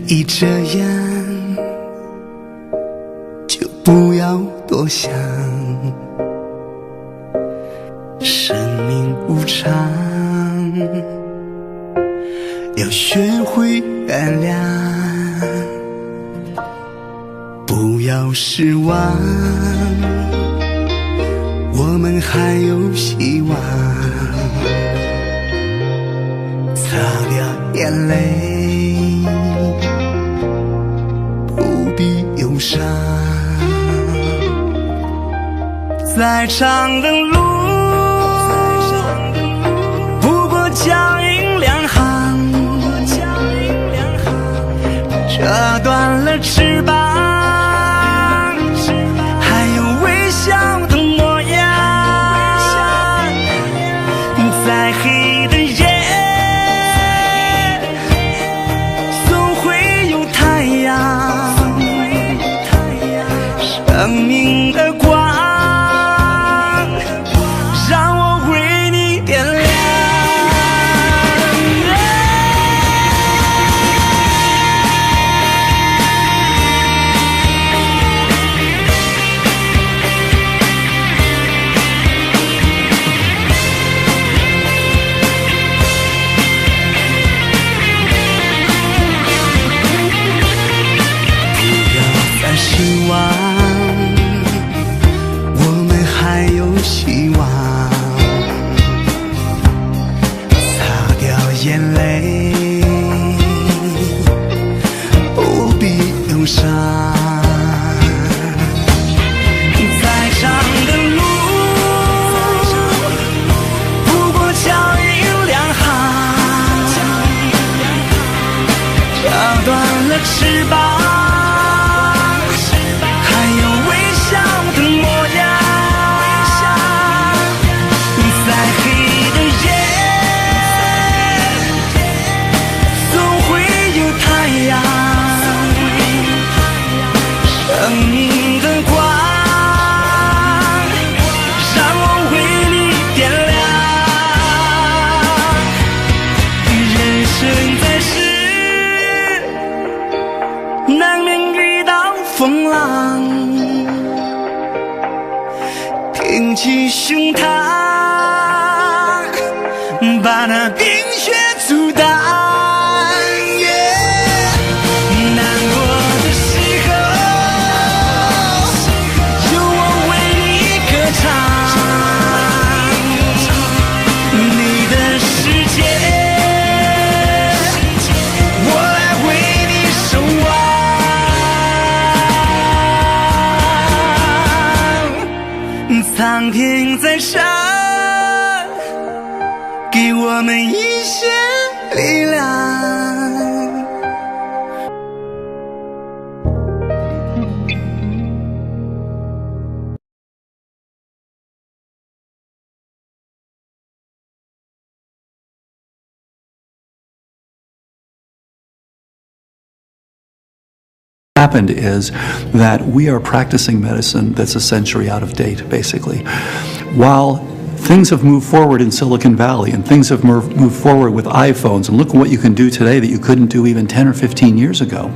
一遮掩，就不要多想。生命无常，要学会原谅，不要失望，我们还有希望。擦掉眼泪，不必忧伤。再长的路，不过脚印两行，折断了翅膀，还有微笑的模样。再黑的夜，总会有太阳。生命的光，让我为你点亮。不要再失望，我们还有希望。擦掉眼泪，不必忧伤。再长的路，不过脚印两行，折断了翅膀，还有微笑的模样。再黑的夜，总会有太阳。生命的光，让我为你点亮。人生在世，难免遇到风浪，挺起胸膛，把那冰雪阻挡。难过的时候，有我为你歌唱。你的世界，我来为你守望。苍天在上，给我们一些力量。Happened is that we are practicing medicine that's a century out of date, basically. While things have moved forward in Silicon Valley and things have moved forward with iPhones, and look at what you can do today that you couldn't do even 10 or 15 years ago,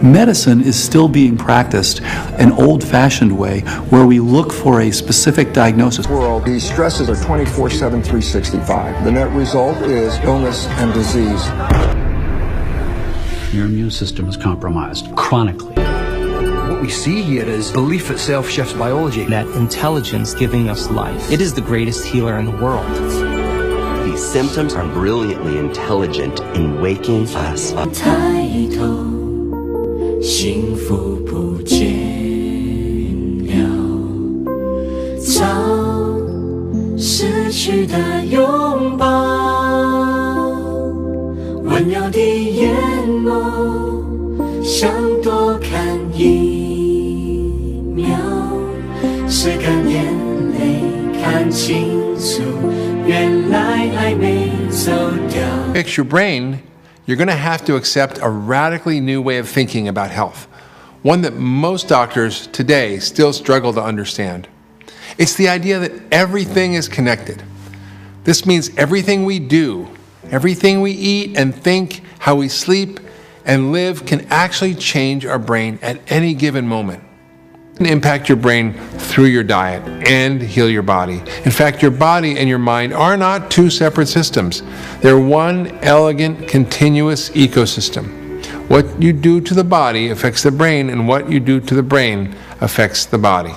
medicine is still being practiced an old-fashioned way where we look for a specific diagnosis. World, these stresses are 24/7, 365. The net result is illness and disease. Your immune system is compromised chronically. What we see here is belief itself shifts biology. That intelligence giving us life. It is the greatest healer in the world. These symptoms are brilliantly intelligent in waking us up. 抬头，幸福不见了，找失去的拥抱，温柔的眼眸，想多看一秒，拭干眼泪，看清楚，原来爱没走掉。 Fix your brain, you're going to have to accept a radically new way of thinking about health, one that most doctors today still struggle to understand. It's the idea that everything is connected. This means everything we do, everything we eat and think, how we sleep, and live can actually change our brain at any given moment. It can impact your brain through your diet and heal your body. In fact, your body and your mind are not two separate systems. They're one elegant, continuous ecosystem. What you do to the body affects the brain, and what you do to the brain affects the body.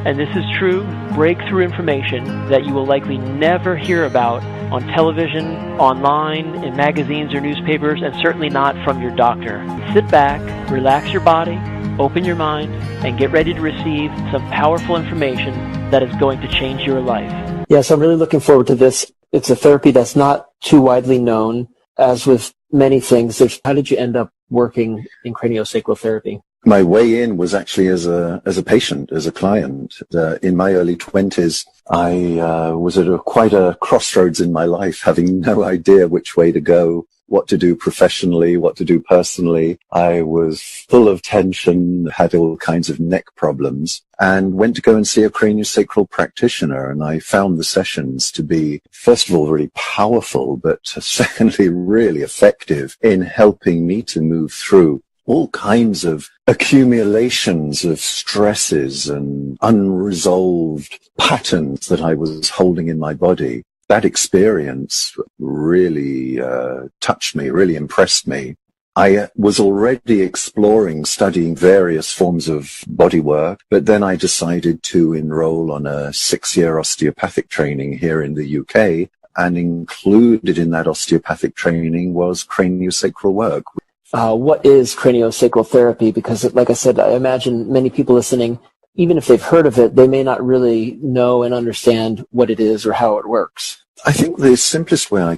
And this is true breakthrough information that you will likely never hear about on television, online, in magazines or newspapers, and certainly not from your doctor. Sit back, relax your body, open your mind, and get ready to receive some powerful information that is going to change your life. Yes, I'm really looking forward to this. It's a therapy that's not too widely known. As with many things, how did you end up working in craniosacral therapy? My way in was actually as a patient, as a client. In my early 20s, I was at quite a crossroads in my life, having no idea which way to go, what to do professionally, what to do personally. I was full of tension, had all kinds of neck problems, and went to go and see a craniosacral practitioner. And I found the sessions to be, first of all, really powerful, but secondly, really effective in helping me to move through all kinds of accumulations of stresses and unresolved patterns that I was holding in my body. That experience really touched me, really impressed me. I was already exploring, studying various forms of body work, but then I decided to enroll on a 6-year osteopathic training here in the UK, and included in that osteopathic training was craniosacral work. What is craniosacral therapy? Because, like I said, I imagine many people listening, even if they've heard of it, they may not really know and understand what it is or how it works. I think the simplest way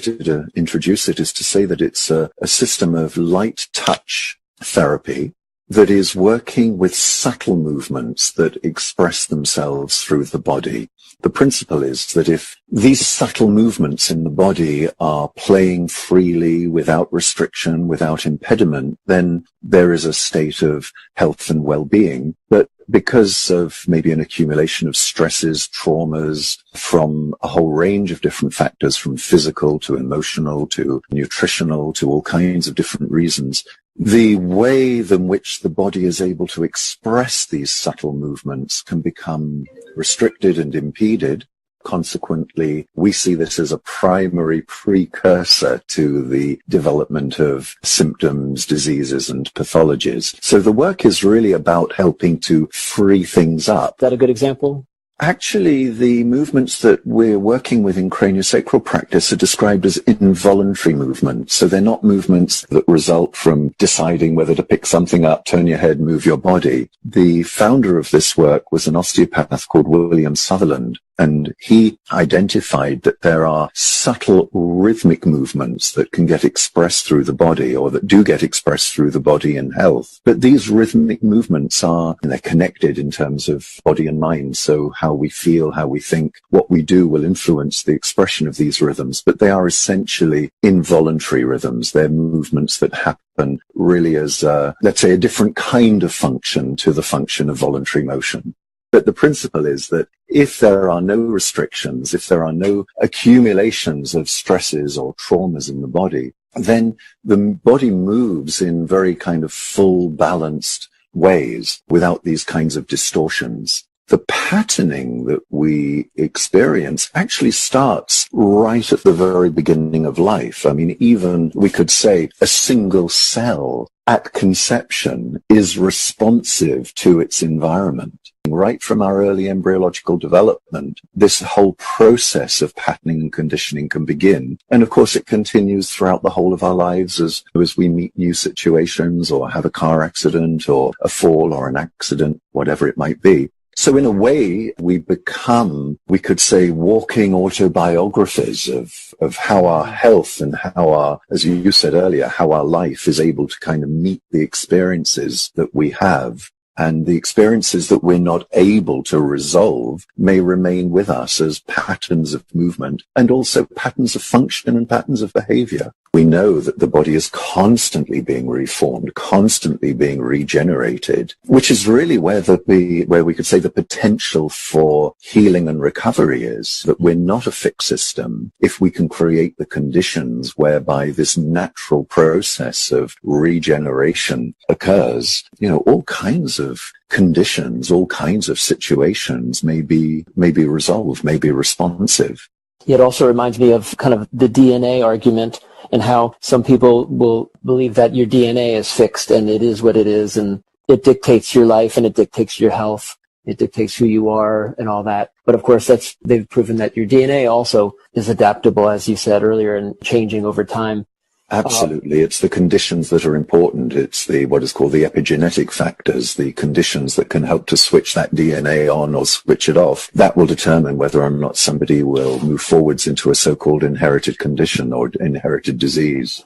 to introduce it is to say that it's a system of light touch therapy that is working with subtle movements that express themselves through the body. The principle is that if these subtle movements in the body are playing freely, without restriction, without impediment, then there is a state of health and well-being. But because of maybe an accumulation of stresses, traumas from a whole range of different factors, from physical to emotional to nutritional to all kinds of different reasons, the way in which the body is able to express these subtle movements can become restricted and impeded. Consequently, we see this as a primary precursor to the development of symptoms, diseases, and pathologies. So the work is really about helping to free things up. Is that a good example? Actually, the movements that we're working with in craniosacral practice are described as involuntary movements. So they're not movements that result from deciding whether to pick something up, turn your head, move your body. The founder of this work was an osteopath called William Sutherland. And he identified that there are subtle rhythmic movements that can get expressed through the body, or that do get expressed through the body in health. But these rhythmic movements they're connected in terms of body and mind. So how we feel, how we think, what we do will influence the expression of these rhythms. But they are essentially involuntary rhythms. They're movements that happen really as, let's say, a different kind of function to the function of voluntary motion. But the principle is that if there are no restrictions, if there are no accumulations of stresses or traumas in the body, then the body moves in very kind of full, balanced ways without these kinds of distortions. The patterning that we experience actually starts right at the very beginning of life. I mean, even we could say a single cell at conception is responsive to its environment. Right from our early embryological development, this whole process of patterning and conditioning can begin. And of course, it continues throughout the whole of our lives as we meet new situations or have a car accident or a fall or an accident, whatever it might be. So in a way, we become, we could say, walking autobiographies of how our health and how our, as you said earlier, how our life is able to kind of meet the experiences that we have. And the experiences that we're not able to resolve may remain with us as patterns of movement and also patterns of function and patterns of behavior. We know that the body is constantly being reformed, constantly being regenerated, which is really where we could say the potential for healing and recovery is, that we're not a fixed system. If we can create the conditions whereby this natural process of regeneration occurs, all kinds of conditions, all kinds of situations may be resolved, may be responsive. It also reminds me of kind of the DNA argument and how some people will believe that your DNA is fixed and it is what it is, and it dictates your life and it dictates your health. It dictates who you are and all that. But of course, they've proven that your DNA also is adaptable, as you said earlier, and changing over time. Absolutely. It's the conditions that are important. It's what is called the epigenetic factors, the conditions that can help to switch that DNA on or switch it off. That will determine whether or not somebody will move forwards into a so-called inherited condition or inherited disease.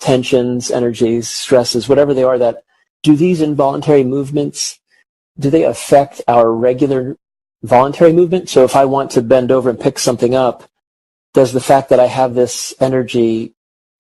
Tensions, energies, stresses, whatever they are, do these involuntary movements, do they affect our regular voluntary movement? So if I want to bend over and pick something up, does the fact that I have this energy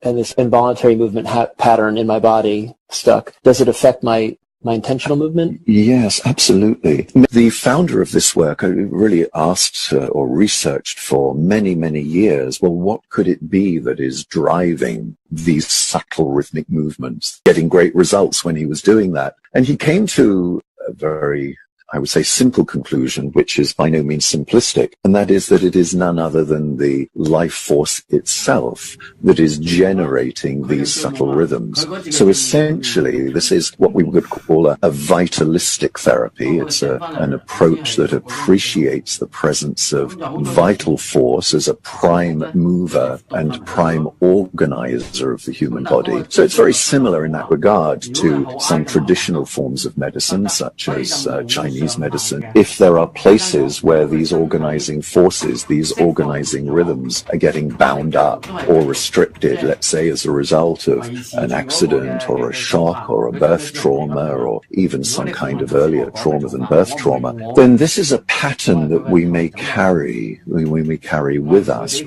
and this involuntary movement pattern in my body stuck, does it affect my intentional movement? Yes, absolutely. The founder of this work really asked or researched for many, many years, well, what could it be that is driving these subtle rhythmic movements, getting great results when he was doing that? And he came to a very, I would say, simple conclusion, which is by no means simplistic, and that is that it is none other than the life force itself that is generating these subtle rhythms. So essentially, this is what we would call a vitalistic therapy. It's an approach that appreciates the presence of vital force as a prime mover and prime organizer of the human body. So it's very similar in that regard to some traditional forms of medicine, such as Chinese medicine. If there are places where these organizing forces, these organizing rhythms are getting bound up or restricted, let's say as a result of an accident or a shock or a birth trauma or even some kind of earlier trauma than birth trauma, then this is a pattern that we may carry with us.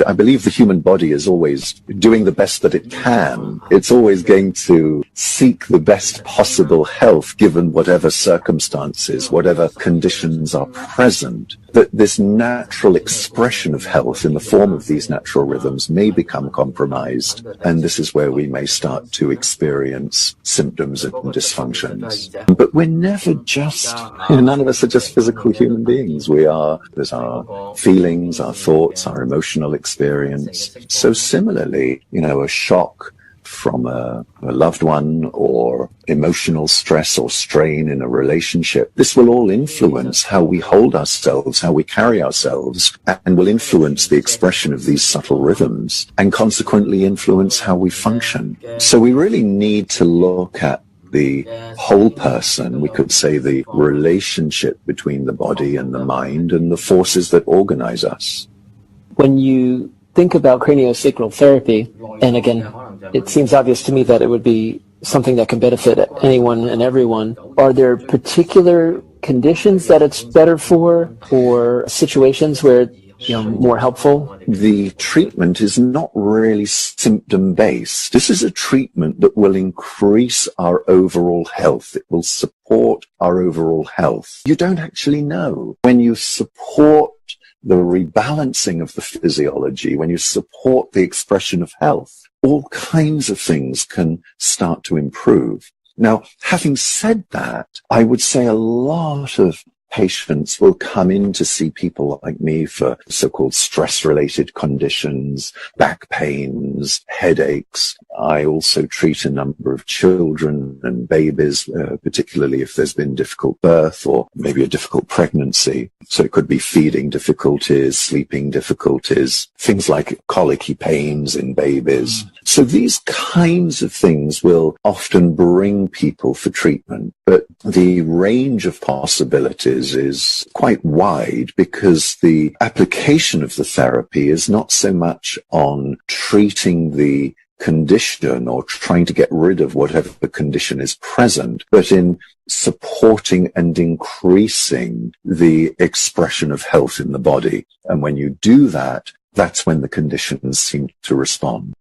I believe the human body is always doing the best that it can. It's always going to seek the best possible health given whatever circumstances is, whatever conditions are present, that this natural expression of health in the form of these natural rhythms may become compromised. And this is where we may start to experience symptoms and dysfunctions. But we're never just, none of us are just physical human beings. There's our feelings, our thoughts, our emotional experience. So similarly, a shock from a loved one or emotional stress or strain in a relationship, this will all influence how we hold ourselves, how we carry ourselves, and will influence the expression of these subtle rhythms and consequently influence how we function. So we really need to look at the whole person, we could say the relationship between the body and the mind and the forces that organize us. When you think about craniosacral therapy, and again, it seems obvious to me that it would be something that can benefit anyone and everyone. Are there particular conditions that it's better for, or situations where more helpful? The treatment is not really symptom-based. This is a treatment that will increase our overall health. It will support our overall health. You don't actually know. When you support the rebalancing of the physiology, when you support the expression of health, all kinds of things can start to improve. Now, having said that, I would say a lot of patients will come in to see people like me for so-called stress-related conditions, back pains, headaches. I also treat a number of children and babies, particularly if there's been difficult birth or maybe a difficult pregnancy. So it could be feeding difficulties, sleeping difficulties, things like colicky pains in babies. So these kinds of things will often bring people for treatment, but the range of possibilities is quite wide because the application of the therapy is not so much on treating the condition or trying to get rid of whatever the condition is present, but in supporting and increasing the expression of health in the body. And when you do that, that's when the conditions seem to respond.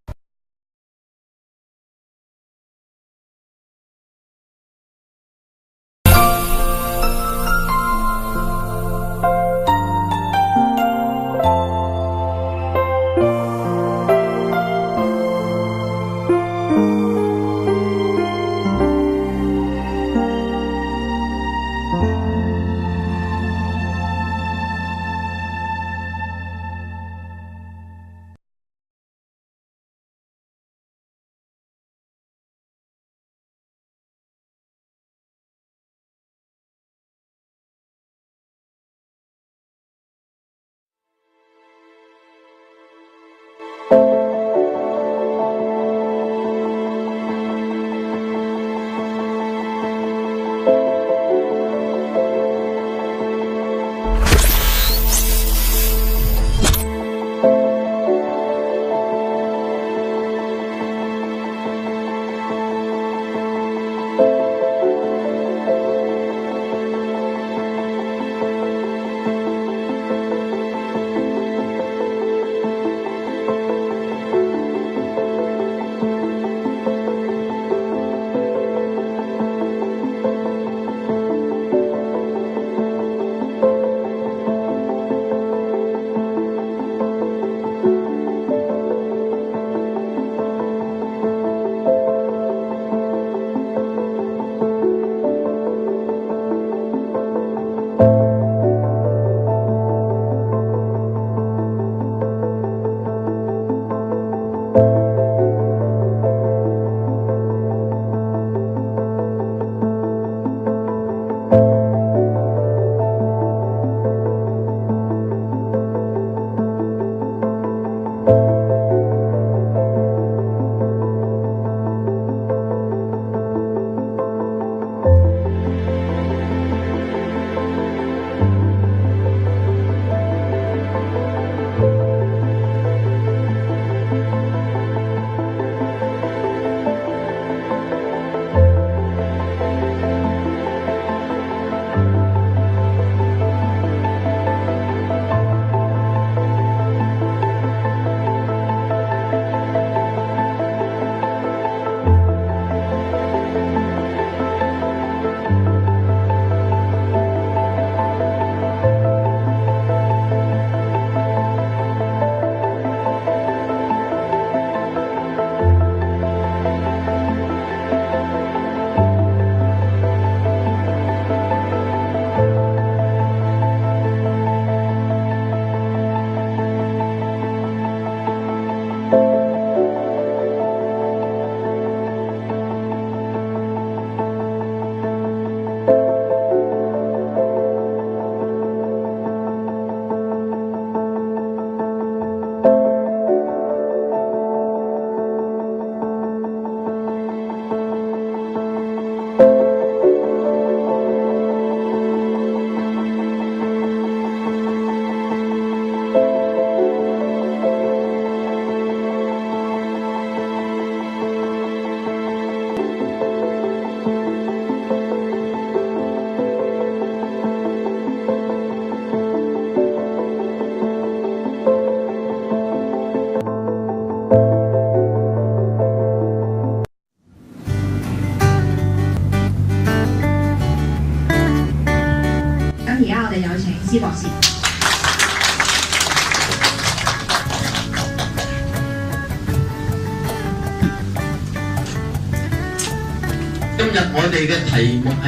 今日我哋嘅題目係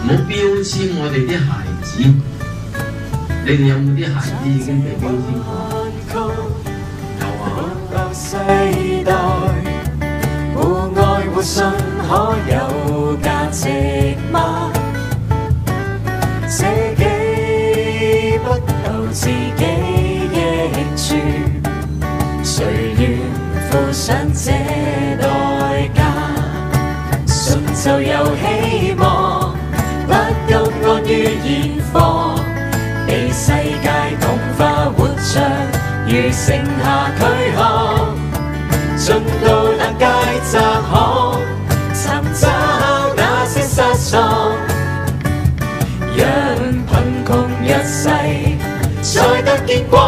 冇標籤我哋啲孩子，你哋有冇啲孩子已經被標籤過？有啊。世代互愛互信可有價值嗎？捨己不求自己益處，誰願付上這代價？信就有希望，不甘安於現況，被世界同化活着，如剩下軀殼，進到那街窄巷，尋找那些失喪，讓貧窮弱勢再得見光。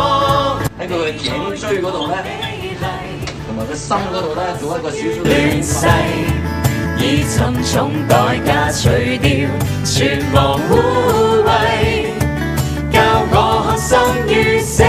喺佢嘅頸椎嗰度咧，同埋個心嗰度咧，做一個少少嘅亂世，以沉重代價除掉全無污穢，教我學生於死。